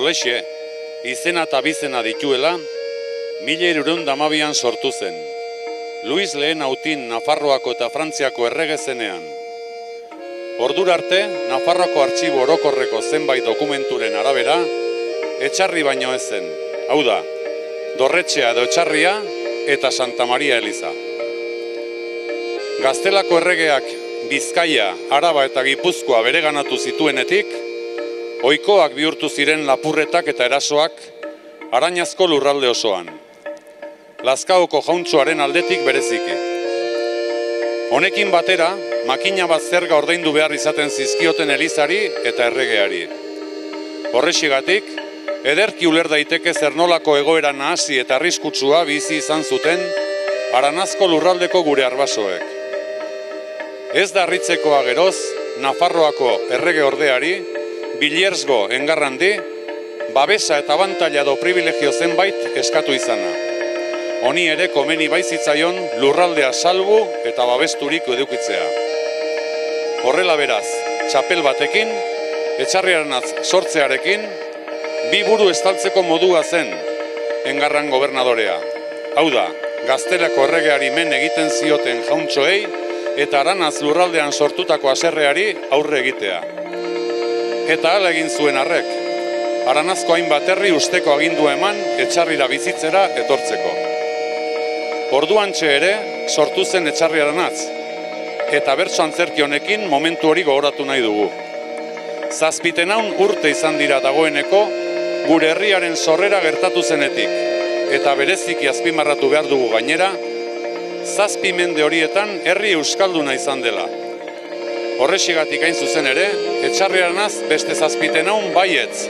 Olexe, izena eta bizena dituela, 1712an sortu zen. Luis lehen hautin Nafarroako eta Frantziako errege zenean. Ordura arte, Nafarroako artxibo orokorreko zenbait dokumenturen arabera, Etxarri baino ez zen. Hau da, Dorretxea edo Etxarria eta Santa Maria Eliza. Gaztelako erregeak Bizkaia, Araba eta Gipuzkoa bereganatu zituenetik, ohikoak bihurtu ziren lapurretak eta erasoak Arañazko lurralde osoan. Lazkaoko jauntxoaren aldetik bereziki. Honekin batera, makina bat zerga ordaindu behar izaten zizkioten Elizari eta erregeari. Horrexigatik, ederki uler daiteke zer nolako egoera nahasi eta arriskutsua bizi izan zuten Aranazko lurraldeko gure arbasoek. Ez da harritzekoa geroz, Nafarroako errege ordeari, Bilersgo engarrandi, babesa eta abantaila do privilegio zenbait eskatu izana. Honi ere komeni baizitzaion lurraldea salbu eta babesturik edukitzea. Horrela beraz, txapel batekin, Etxarriaranatz sortzearekin, bi buru estaltzeko modua zen engarran gobernadorea. Hau da, Gaztelako erregeari men egiten zioten jauntxoei eta Aranaz lurraldean sortutako haserreari aurre egitea. Eta hala egin zuen arrek, Aranazko hainbat herri usteko agindua eman Etxarrira bizitzera etortzeko. Orduantxe ere sortu zen Etxarriaranatz, eta bertso antzerki honekin momentu hori gogoratu nahi dugu. 700 urte izan dira dagoeneko gure herriaren sorrera gertatu zenetik, eta bereziki azpimarratu behar dugu gainera, 7 mende horietan herri euskalduna izan dela. Horrexigatik hain zuzen ere, Etxarriaranaz beste 700 baietz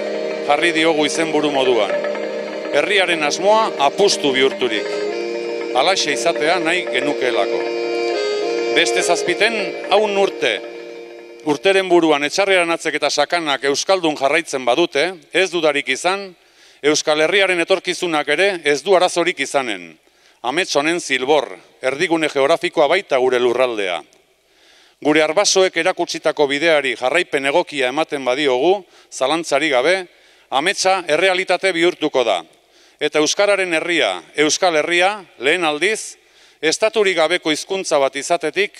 jarri diogu izenburu moduan. Herriaren asmoa apustu bihurturik. Halaxe izatea nahi genukeelako. Beste 700 urteren buruan Etxarriaranatzek eta Sakanak euskaldun jarraitzen badute, ez dudarik izan, Euskal Herriaren etorkizunak ere ez du arazorik izanen. Amets honen zilbor, erdigune geografikoa baita gure lurraldea. Gure arbasoek erakutsitako bideari jarraipen egokia ematen badiogu, zalantzari gabe, ametsa errealitate bihurtuko da. Eta Euskararen herria, Euskal Herria, lehen aldiz, estaturik gabeko hizkuntza bat izatetik,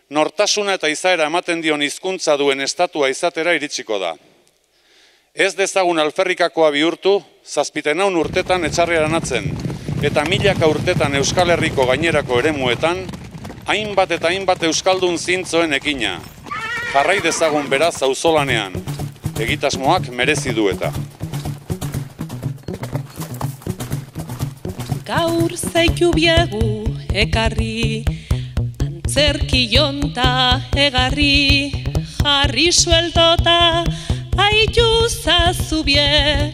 nortasuna eta izaera ematen dion hizkuntza duen estatua izatera iritsiko da. Ez dezagun alferrikakoa bihurtu, 700 urtetan Etxarriaranatzen, eta milaka urtetan Euskal Herriko gainerako eremuetan, hainbat eta hainbat euskaldun zintzoen ekina. Jarrai dezagun beraz auzolanean, egitasmoak merezi du eta. Gaur zeitu biegu ekarri, antzerki jonta egarri, jarri sueldota aitu zazubie,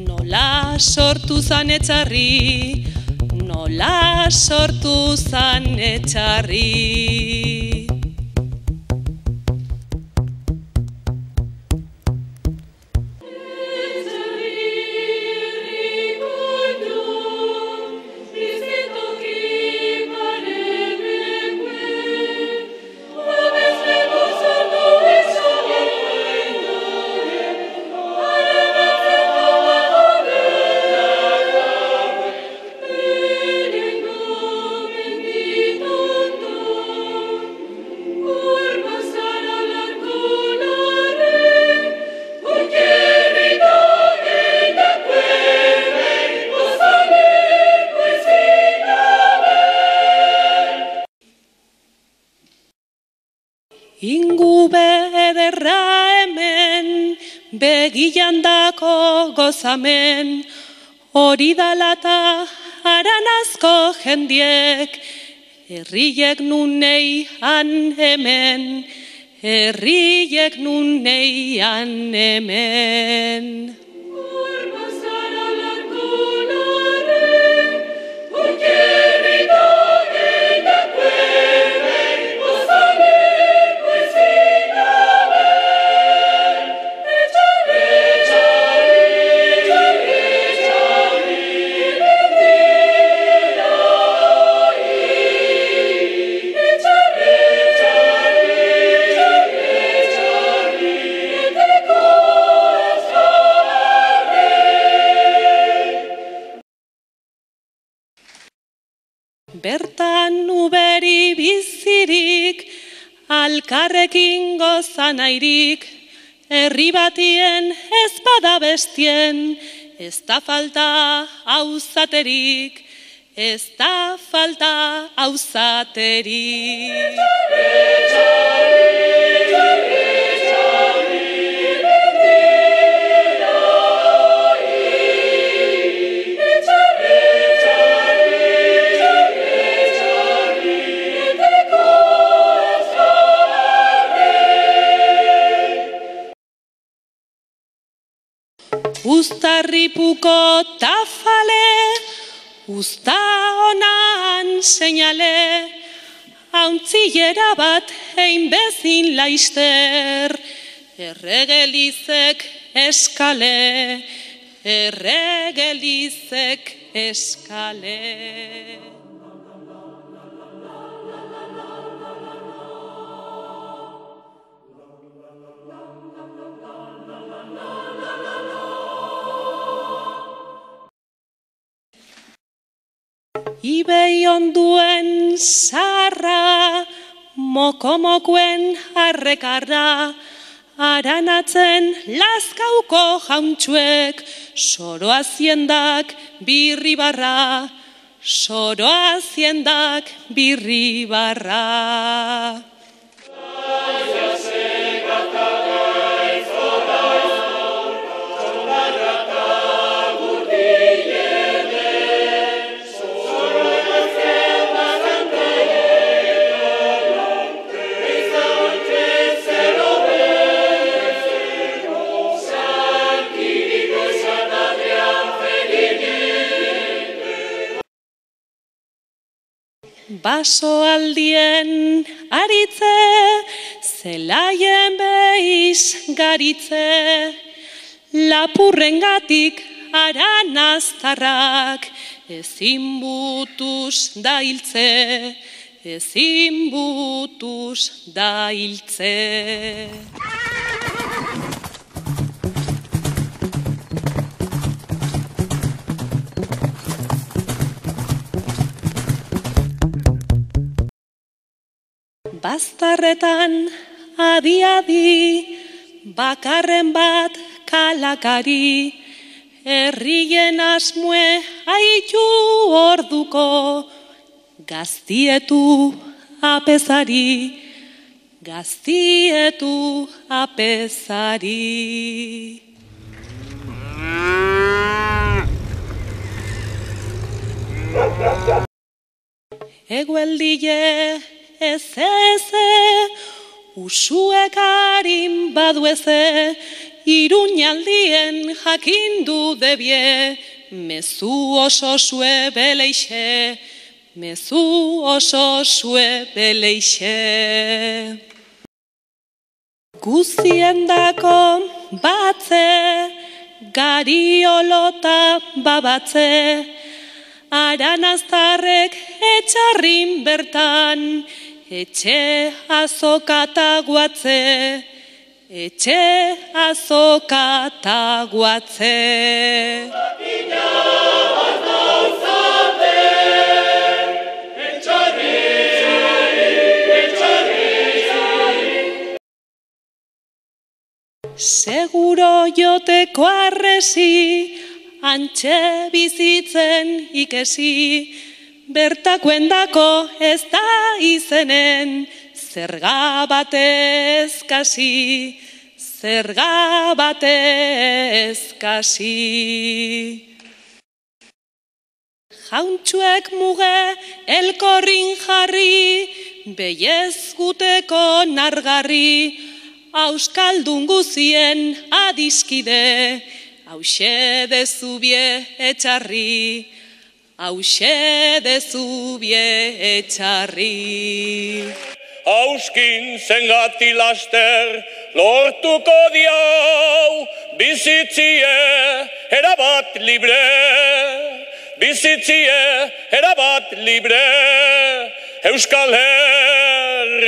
nola sortu zan Etxarri, nola sortu zan Etxarri. Ingu bederra hemen, begiandako gozamen, hori dalata Aranazko jendiek, herriek nuneian hemen, herriek nuneian hemen. bertan uberi bizirik, alkarrekin gozan airik, herri batien ez bada bestien, ez da falta auzaterik, ez da falta auzaterik. Uztarripuko tafale, uzta honan seinale, hauntzilera bat hein bezin laister, erregelizek eskale, erregelizek eskale. Ibei onduen sarra, mokomokuen harrekarra, aranatzen lazkauko jauntxuek, soroa ziendak birri barra, soroa ziendak birri barra. Basoaldien aritze, zelaien behiz garitze, lapurrengatik aranaztarrak, ezin butuz da hiltze, ezin butuz da hiltze. Baztarretan adi-adi, bakarren bat kalakari, herrien asmue haitu orduko, gaztietu apezari, gaztietu apezari. Egueldie ez usuek harin badu eze, Iruñaldien jakindu debie, mezu oso zue beleixe, mezu oso zue beleixe. Guziendako batze, gariolota babatze, aranaztarrek etxarrin bertan, etxe azokata guatze, etxe azokata guatze. Seguro joteko arresi, antxe bizitzen ikesi, bertakoendako ez da izenen, zerga batez kasi, zerga batez kasi. Jauntxuek muge elkorrin jarri, behiez guteko nargarri, auskaldun guzien adiskide, hauxe dezubie etxarri, hauxe dezubie etxarri. Hauskin zengati laster lortuko diau, bizitzie erabat libre, bizitzie erabat libre, Euskal Herria.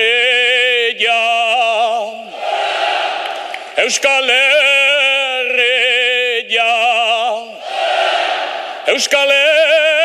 Euskal Herria. Euskal Herria.